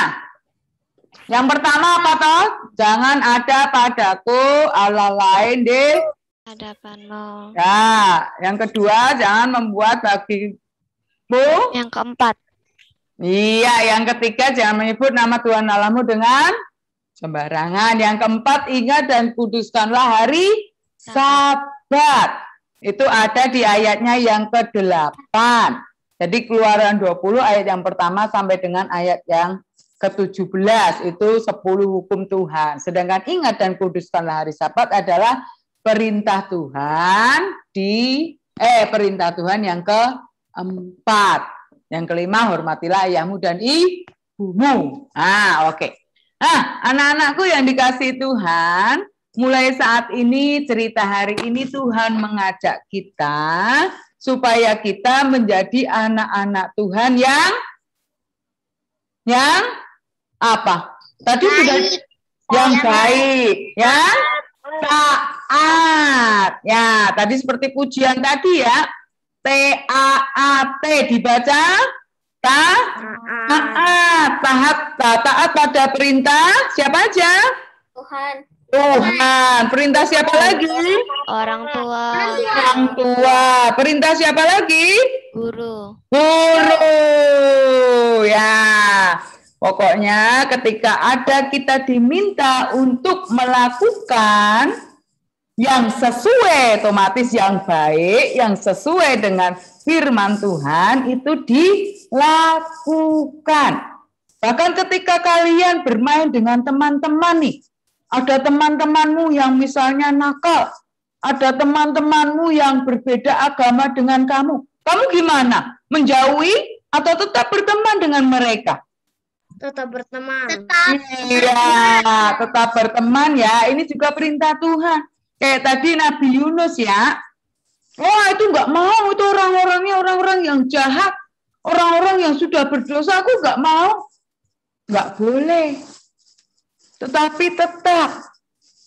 Yang pertama apa toh? Jangan ada padaku Allah lain di hadapanmu. Ya, yang kedua jangan membuat bagimu. Yang keempat. Iya, yang ketiga jangan menyebut nama Tuhan Allahmu dengan sembarangan. Yang keempat ingat dan kuduskanlah hari Sabat. Itu ada di ayatnya yang ke-8. Jadi Keluaran 20 ayat yang pertama sampai dengan ayat yang ke-17 itu 10 hukum Tuhan. Sedangkan ingat dan kuduskanlah hari Sabat adalah perintah Tuhan perintah Tuhan yang keempat. Yang kelima, hormatilah ayahmu dan ibumu. Oke. Nah, anak-anakku yang dikasihi Tuhan, mulai saat ini, cerita hari ini Tuhan mengajak kita supaya kita menjadi anak-anak Tuhan yang apa? Tadi sudah yang baik, yang taat. Ya, tadi seperti pujian tadi ya. T-A-A-T dibaca taat pada perintah siapa aja? Tuhan. Perintah siapa lagi? Orang tua. Orang tua. Perintah siapa lagi? Guru. Ya. Pokoknya ketika ada kita diminta untuk melakukan yang sesuai, otomatis yang baik, yang sesuai dengan firman Tuhan itu dilakukan. Bahkan ketika kalian bermain dengan teman-teman nih, ada teman-temanmu yang misalnya nakal, ada teman-temanmu yang berbeda agama dengan kamu. Kamu gimana? Menjauhi atau tetap berteman dengan mereka? Tetap berteman. Iya, tetap berteman ya. Ini juga perintah Tuhan. Kayak tadi Nabi Yunus ya. Itu nggak mau, itu orang-orangnya orang-orang yang jahat, orang-orang yang sudah berdosa, aku nggak mau. Nggak boleh. Tetapi tetap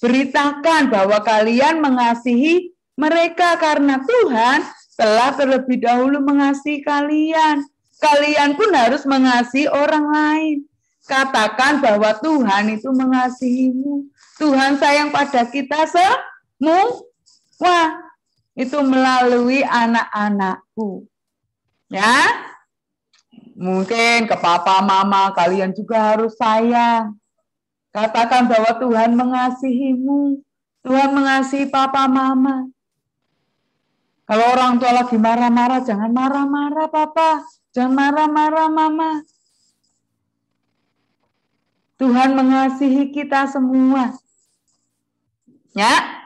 beritakan bahwa kalian mengasihi mereka karena Tuhan telah terlebih dahulu mengasihi kalian. Kalian pun harus mengasihi orang lain. Katakan bahwa Tuhan itu mengasihimu. Tuhan sayang pada kita semua. Itu melalui anak-anakku. Ya. Mungkin ke papa mama kalian juga harus sayang. Katakan bahwa Tuhan mengasihimu. Tuhan mengasihi papa mama. Kalau orang tua lagi marah-marah, jangan marah-marah papa. Jangan marah-marah mama. Tuhan mengasihi kita semua. Ya.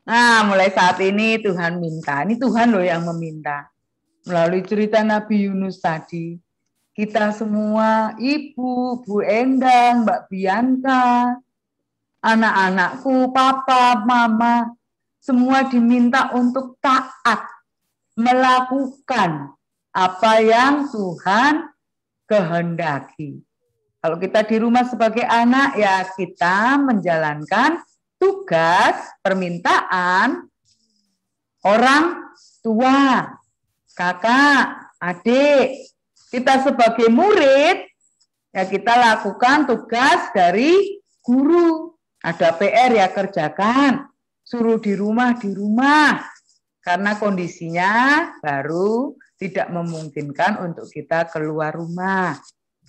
Nah, mulai saat ini Tuhan minta. Ini Tuhan loh yang meminta. Melalui cerita Nabi Yunus tadi. Kita semua, Ibu, Bu Endang, Mbak Bianca, anak-anakku, papa, mama, semua diminta untuk taat. Melakukan apa yang Tuhan kehendaki. Kalau kita di rumah sebagai anak, ya kita menjalankan tugas, permintaan orang tua, kakak, adik. Kita sebagai murid, ya kita lakukan tugas dari guru. Ada PR ya kerjakan, suruh di rumah. Karena kondisinya baru tidak memungkinkan untuk kita keluar rumah.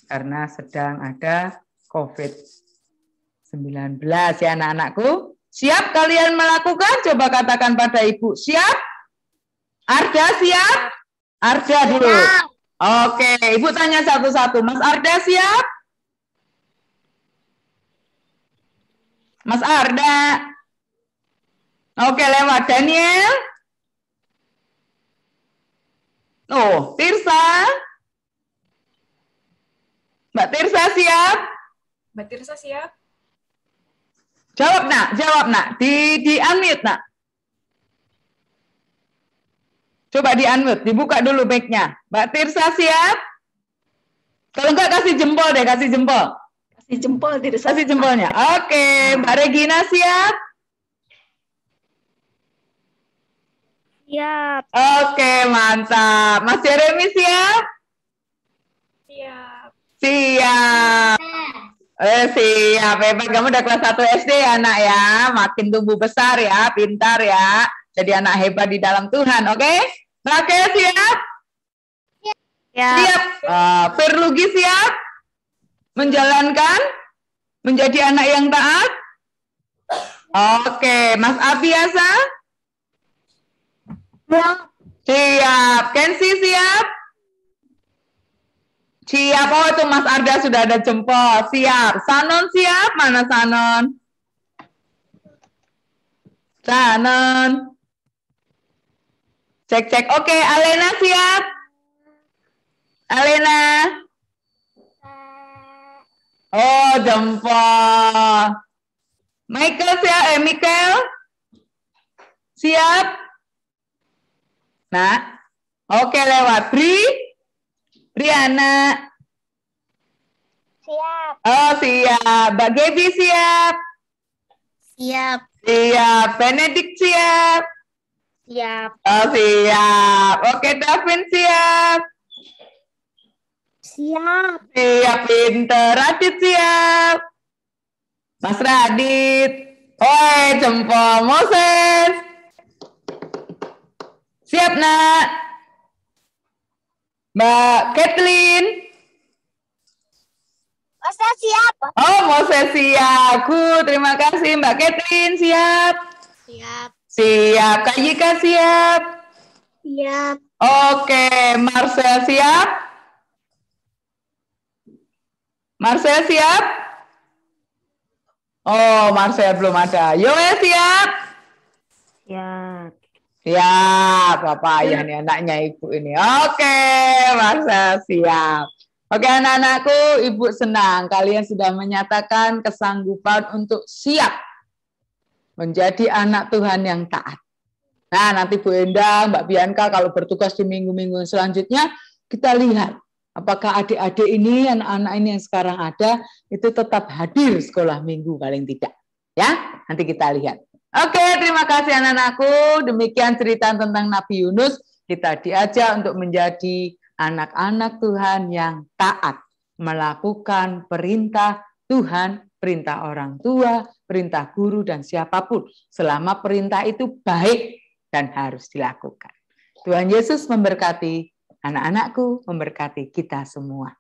Karena sedang ada COVID-19 ya anak-anakku. Siap kalian melakukan? Coba katakan pada ibu. Siap? Arda siap? Arda dulu. Oke, ibu tanya satu-satu. Mas Arda siap? Mas Arda. Oke, lewat. Daniel? Tirsa? Mbak Tirsa siap? Mbak Tirsa siap? Jawab nak. Di unmute nak. Coba di unmute, dibuka dulu mic-nya. Mbak Tirsa siap? Kalau enggak kasih jempol deh, kasih jempol. Kasih jempol Tirsa. Kasih jempolnya. Oke, Mbak Regina siap? Siap. Oke, mantap. Mas Jeremy siap? Siap. Siap. Siap, hebat. Kamu udah kelas 1 SD ya, nak ya. Makin tumbuh besar ya, pintar ya. Jadi anak hebat di dalam Tuhan, oke? Rakel siap? Siap. Perlugi siap? Menjalankan? Menjadi anak yang taat? Oke, Mas Abiasa? Siap. Kensi siap? Siap. Oh, itu Mas Arda sudah ada jempol. Siap. Sanon siap? Mana Sanon? Sanon. Cek. Oke, Alena siap? Alena. Oh, jempol. Michael siap? Michael? Siap? Nah. Oke, lewat. Briana. Siap. Oh, siap. Mbak Gaby siap? Siap. Siap. Benedict siap? Siap. Oh, siap. Oke, Davin siap? Siap. Siap, pinter. Radit siap? Mas Radit. Oi, jempol. Moses. Siap, Nak? Mbak Kathleen. Moses siap. Oh, Moses siap. Good, terima kasih. Mbak Kathleen siap? Siap. Siap. Kak Yika siap? Siap. Oke, Marcel siap? Marcel siap? Oh, Marcel belum ada. Yoel siap? Siap. Siap, Bapak ayah nih anaknya Ibu ini. Oke, Marcel siap. Oke, anak-anakku, Ibu senang kalian sudah menyatakan kesanggupan untuk siap menjadi anak Tuhan yang taat. Nah, nanti Bu Endang, Mbak Bianca kalau bertugas di minggu-minggu selanjutnya, kita lihat apakah adik-adik ini, anak-anak ini yang sekarang ada, itu tetap hadir sekolah minggu paling tidak. Ya, nanti kita lihat. Oke, terima kasih anak-anakku. Demikian cerita tentang Nabi Yunus. Kita diajak untuk menjadi anak-anak Tuhan yang taat, melakukan perintah Tuhan, perintah orang tua, perintah guru, dan siapapun. Selama perintah itu baik dan harus dilakukan. Tuhan Yesus memberkati anak-anakku, memberkati kita semua.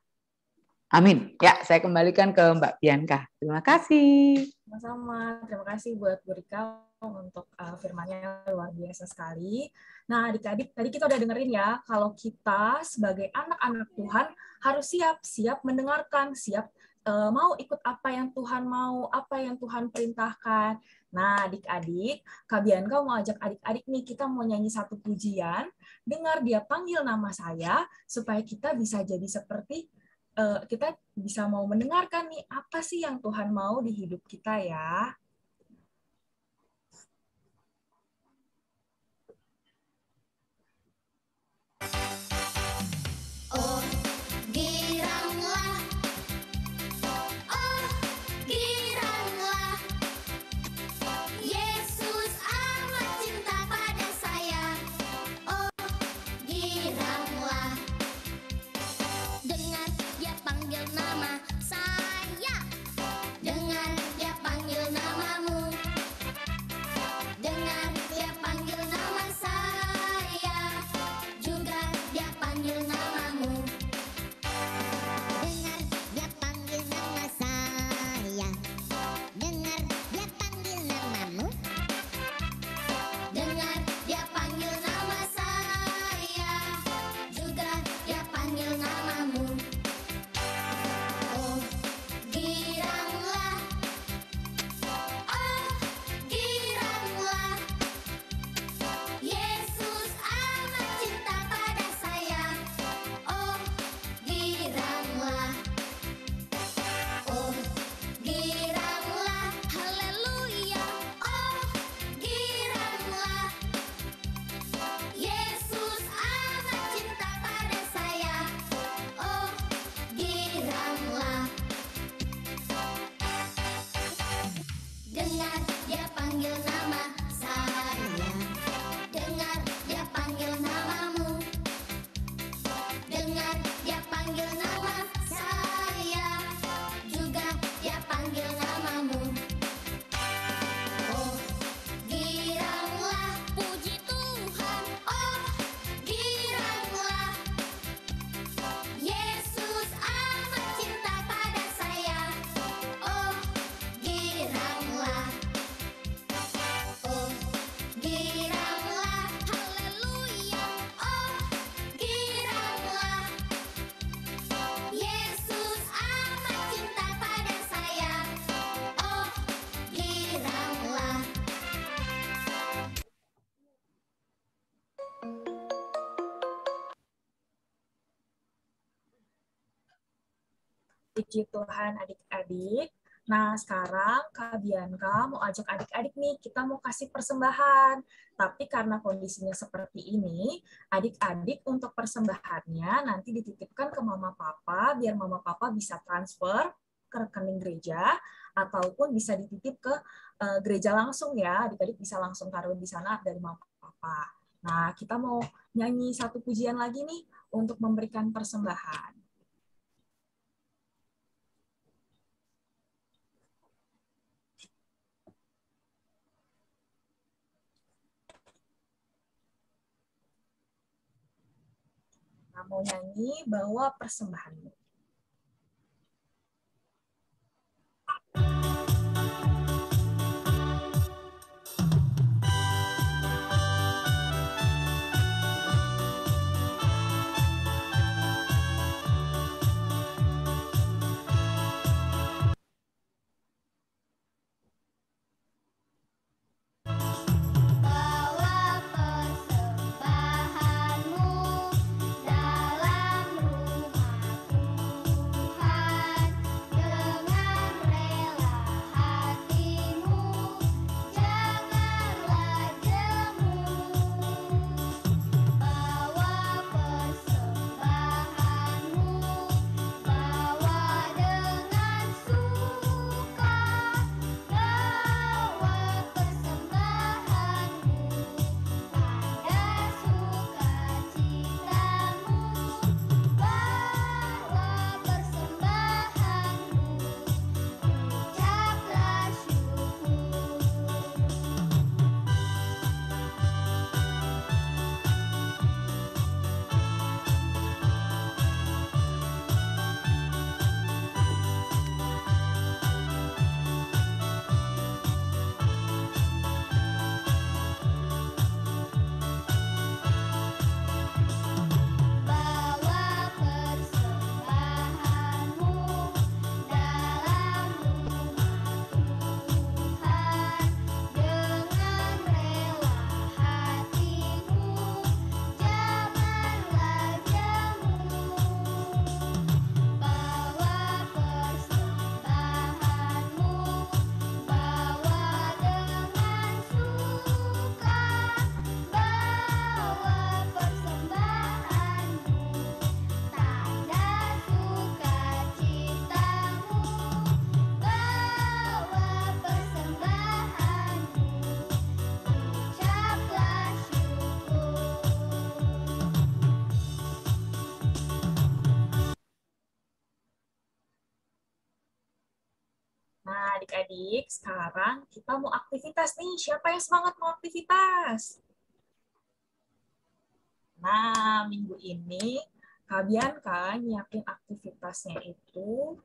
Amin. Ya, saya kembalikan ke Mbak Bianca. Terima kasih. Sama-sama. Terima kasih buat Bu Rika untuk firman-nya luar biasa sekali. Nah, adik-adik, tadi kita udah dengerin ya, kalau kita sebagai anak-anak Tuhan harus siap mendengarkan, siap mau ikut apa yang Tuhan mau, apa yang Tuhan perintahkan. Nah, adik-adik, Kak Bianca mau ajak adik-adik nih, kita mau nyanyi satu pujian, dengar dia panggil nama saya, supaya kita bisa jadi seperti kita bisa mau mendengarkan nih apa sih yang Tuhan mau di hidup kita ya. Oh, giranglah. Oh, giranglah. Yesus amat cinta pada saya. Oh, giranglah. Dengar dia panggil nama saya. Dengar dia panggil namamu. Dengar dia panggil nama saya. Juga dia panggil namamu. Dengar dia panggil nama saya. Dengar dia panggil namamu. Dengar dia panggil nama saya. Juga dia panggil namamu. Oh, dia Puji Tuhan adik-adik. Nah, sekarang Kak Bianca mau ajak adik-adik nih, kita mau kasih persembahan. Tapi karena kondisinya seperti ini, adik-adik untuk persembahannya nanti dititipkan ke mama papa, biar mama papa bisa transfer ke rekening gereja, ataupun bisa dititip ke gereja langsung ya, adik-adik bisa langsung taruh di sana dari mama papa. Nah, kita mau nyanyi satu pujian lagi nih untuk memberikan persembahan. Nah, mau nyanyi bawa persembahanmu. Bawa persembahanmu dalam rumah Tuhan dengan rela hatimu, janganlah jemu. Bawa persembahanmu, bawa dengan suka, bawa persembahanmu, tanda sukacitamu, bawa persembahanmu, ucaplah syukur. Bawa persembahanmu dalam rumah Tuhan dengan rela hatimu, janganlah jemu. Bawa persembahanmu, bawa dengan suka, bawa persembahanmu, tanda sukacitamu, bawa persembahanmu, ucaplah syukur. Nah, adik-adik, sekarang kita mau aktivitas nih. Siapa yang semangat mau aktivitas? Nah, minggu ini Kak Bianca nyiapin aktivitasnya itu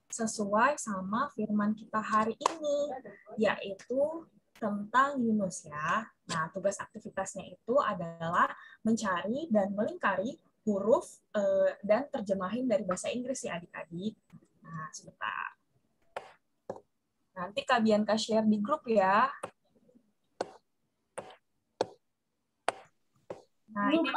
sesuai sama firman kita hari ini, yaitu tentang Yunus ya. Nah, tugas aktivitasnya itu adalah mencari dan melingkari huruf dan terjemahin dari bahasa Inggris ya adik-adik. Nah, sebentar. Nanti Kak Bianca share di grup ya. Nah, ini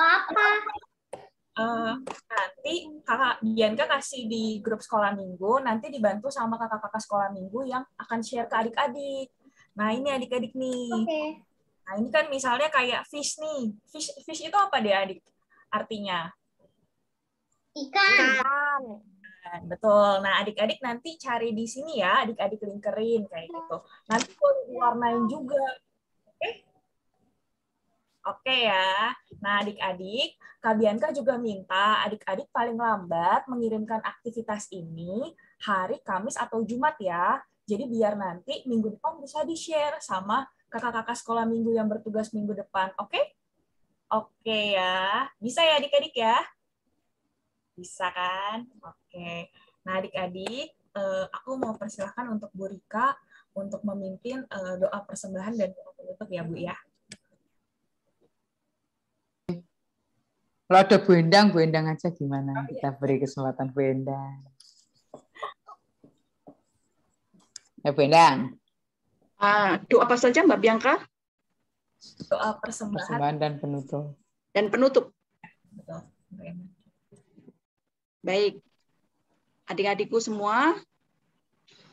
nanti Kakak Bianca kasih di grup sekolah minggu, nanti dibantu sama kakak-kakak sekolah minggu yang akan share ke adik-adik. Nah, ini adik-adik nih. Oke. Nah, ini kan misalnya kayak fish nih. Fish itu apa deh adik? Artinya? Ikan. Betul. Nah, adik-adik nanti cari di sini ya, adik-adik lingkerin kayak gitu. Nanti boleh diwarnain juga. Oke? Oke ya. Nah, adik-adik, Kak Bianca juga minta adik-adik paling lambat mengirimkan aktivitas ini hari Kamis atau Jumat ya. Jadi biar nanti minggu depan bisa di-share sama kakak-kakak sekolah minggu yang bertugas minggu depan. Oke? Oke ya. Bisa ya adik-adik ya? Bisa kan? Oke. Nah, adik-adik, aku mau persilahkan untuk Bu Rika untuk memimpin doa persembahan dan doa penutup ya, Bu ya. Kalau ada Bu Endang aja gimana? Kita beri kesempatan Bu Endang. Ya, Bu Endang. Doa apa saja Mbak Bianca? Doa persembahan. Persembahan dan penutup. Dan penutup. Betul. Baik. Adik-adikku semua,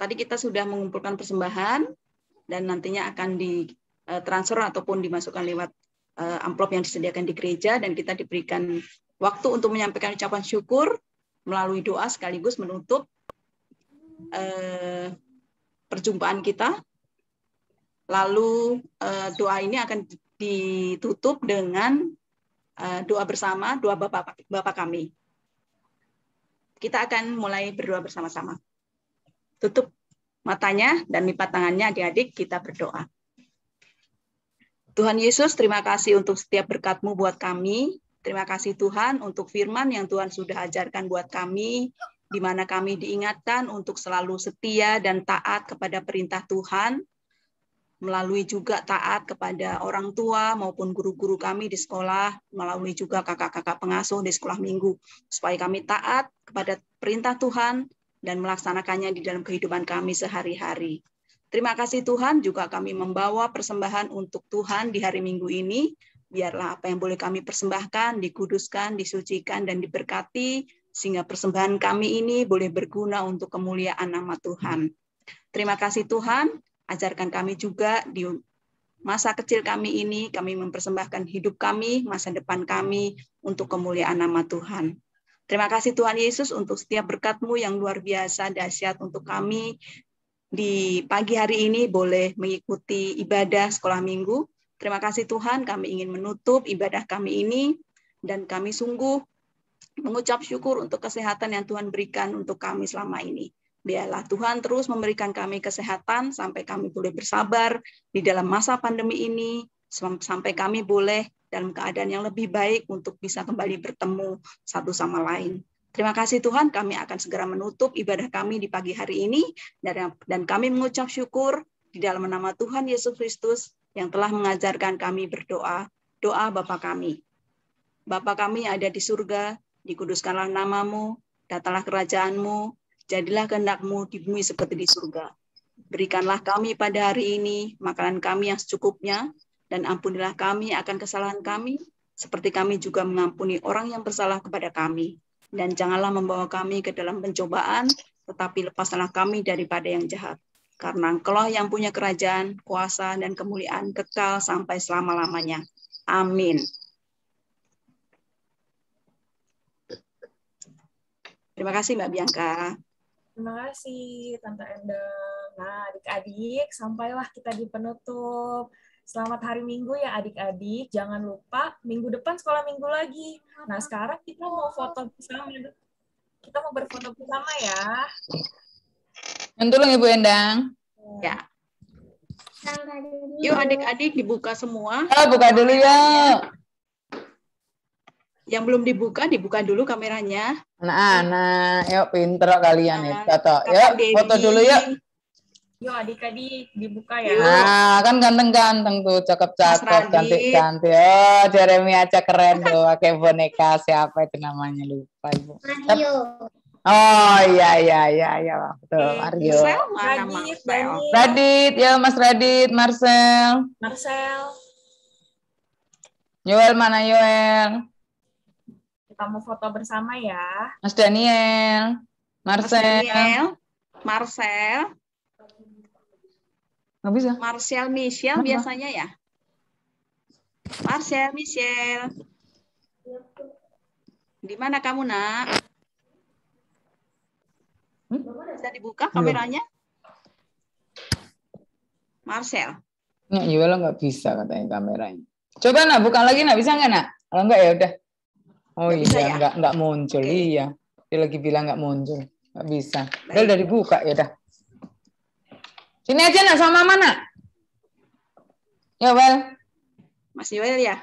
tadi kita sudah mengumpulkan persembahan dan nantinya akan ditransfer ataupun dimasukkan lewat amplop yang disediakan di gereja, dan kita diberikan waktu untuk menyampaikan ucapan syukur melalui doa sekaligus menutup perjumpaan kita. Lalu doa ini akan ditutup dengan doa bersama, doa Bapa kami. Kita akan mulai berdoa bersama-sama. Tutup matanya dan lipat tangannya adik-adik, kita berdoa. Tuhan Yesus, terima kasih untuk setiap berkat-Mu buat kami. Terima kasih Tuhan untuk firman yang Tuhan sudah ajarkan buat kami, di mana kami diingatkan untuk selalu setia dan taat kepada perintah Tuhan, melalui juga taat kepada orang tua maupun guru-guru kami di sekolah, melalui juga kakak-kakak pengasuh di sekolah minggu, supaya kami taat kepada perintah Tuhan dan melaksanakannya di dalam kehidupan kami sehari-hari. Terima kasih Tuhan, juga kami membawa persembahan untuk Tuhan di hari Minggu ini. Biarlah apa yang boleh kami persembahkan, dikuduskan, disucikan, dan diberkati, sehingga persembahan kami ini boleh berguna untuk kemuliaan nama Tuhan. Terima kasih Tuhan, ajarkan kami juga di masa kecil kami ini, kami mempersembahkan hidup kami, masa depan kami, untuk kemuliaan nama Tuhan. Terima kasih Tuhan Yesus untuk setiap berkat-Mu yang luar biasa, dahsyat untuk kami. Di pagi hari ini boleh mengikuti ibadah sekolah minggu. Terima kasih Tuhan, kami ingin menutup ibadah kami ini, dan kami sungguh mengucap syukur untuk kesehatan yang Tuhan berikan untuk kami selama ini. Biarlah Tuhan terus memberikan kami kesehatan sampai kami boleh bersabar di dalam masa pandemi ini, sampai kami boleh dalam keadaan yang lebih baik untuk bisa kembali bertemu satu sama lain. Terima kasih Tuhan, kami akan segera menutup ibadah kami di pagi hari ini, dan kami mengucap syukur di dalam nama Tuhan Yesus Kristus yang telah mengajarkan kami berdoa, doa Bapa kami. Bapa kami yang ada di surga, dikuduskanlah nama-Mu, datanglah kerajaan-Mu, jadilah kehendak-Mu di bumi seperti di surga. Berikanlah kami pada hari ini makanan kami yang secukupnya, dan ampunilah kami akan kesalahan kami, seperti kami juga mengampuni orang yang bersalah kepada kami. Dan janganlah membawa kami ke dalam pencobaan, tetapi lepaskanlah kami daripada yang jahat. Karena Engkau yang punya kerajaan, kuasa, dan kemuliaan kekal sampai selama-lamanya. Amin. Terima kasih Mbak Bianca. Terima kasih Tante Endang. Nah, adik-adik, sampailah kita di penutup. Selamat hari Minggu ya adik-adik. Jangan lupa minggu depan sekolah minggu lagi. Nah, sekarang kita mau foto bersama. Kita mau berfoto bersama ya. Tolong Ibu Endang. Ya. Yuk adik-adik dibuka semua. Buka dulu ya. Yang belum dibuka, dibuka dulu kameranya. Anak-anak, yuk pinter kalian ya. Yuk foto dulu yuk. Yuk adik-adik dibuka ya. Nah, kan ganteng-ganteng tuh, cakep-cakep, cantik-cantik. Oh, Jeremy aja keren tuh, pakai boneka siapa itu namanya, lupa Ibu. Mario. Oh iya betul, Mario. Radit, ya Mas Radit, Marcel. Yoel mana Yoel? Kita mau foto bersama ya. Mas Daniel, Marcel. Nggak bisa. Marcel Michelle biasanya ya. Marcel Michelle. Di mana kamu nak? Bisa dibuka kameranya? Marcel. Nggak, Yoel nggak bisa katanya kameranya. Coba nak buka lagi nak, bisa nggak nak? Kalau nggak ya udah. Oh iya, ya? nggak muncul. Okay. Iya. Dia lagi bilang nggak muncul. Nggak bisa. Udah dibuka ya udah. Sini aja nak sama Mama nak. Yoel. Mas Yoel ya?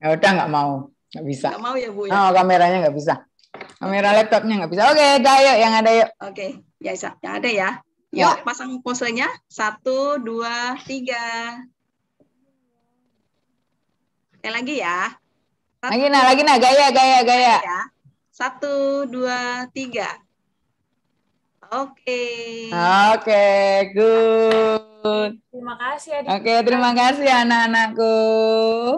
Ya udah nggak mau. Nggak bisa. Nggak mau ya Bu ya? Oh, kameranya nggak bisa. Kamera laptopnya nggak bisa. Oke, dah yuk yang ada yuk. Oke, ya yang ada ya. Yuk pasang posenya. 1, 2, 3. Sekali lagi ya. Lagi nak gaya. 1, 2, 3. Oke. Oke, good. Terima kasih adik. Oke, terima kasih anak-anakku.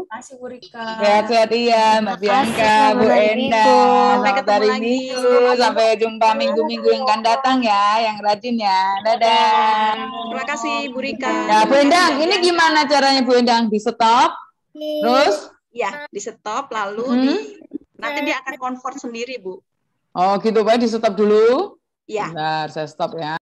Terima kasih Bu Rika. Sehat-sehat iya, Mbak Bianca, Bu Enda. Selamat hari Minggu. Sampai jumpa minggu-minggu yang akan datang ya, yang rajin ya. Dadah. Terima kasih Bu Rika. Ya, Bu Endang, ini gimana caranya Bu Endang? Di stop, terus? Ya, di stop lalu nanti dia akan convert sendiri, Bu. Oh gitu, baik di stop dulu. Iya. Bentar, saya stop ya.